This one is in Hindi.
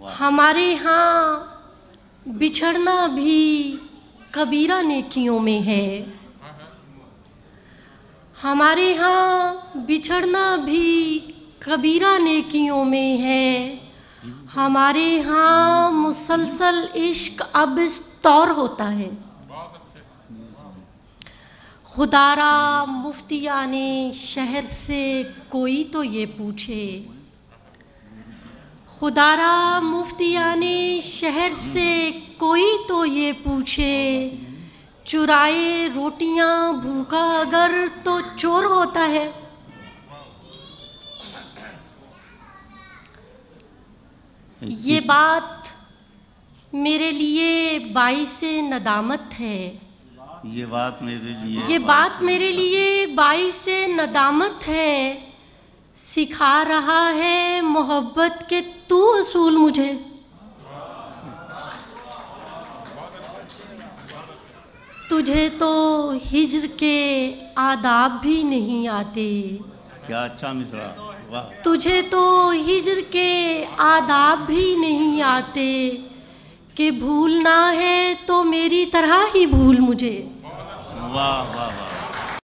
हमारे यहाँ बिछड़ना भी कबीरा नेकियों में है। हमारे यहाँ बिछड़ना भी कबीरा नेकियों में है। हमारे यहाँ मुसलसल इश्क अब इस तौर होता है। खुदारा मुफ्तियाने शहर से कोई तो ये पूछे, खुदारा मुफ्तियाने शहर से कोई तो ये पूछे, चुराए रोटियां भूखा अगर तो चोर होता है। ये बात मेरे लिए बाइसे नदामत है। ये बात मेरे लिए बाइसे नदामत है। सिखा रहा है मोहब्बत के तू असूल मुझे। तुझे तो हिज्र के आदाब भी नहीं आते। क्या अच्छा मिसरा, वाह। तुझे तो हिज्र के आदाब भी नहीं आते कि भूलना है तो मेरी तरह ही भूल मुझे। वाह वाह वाह।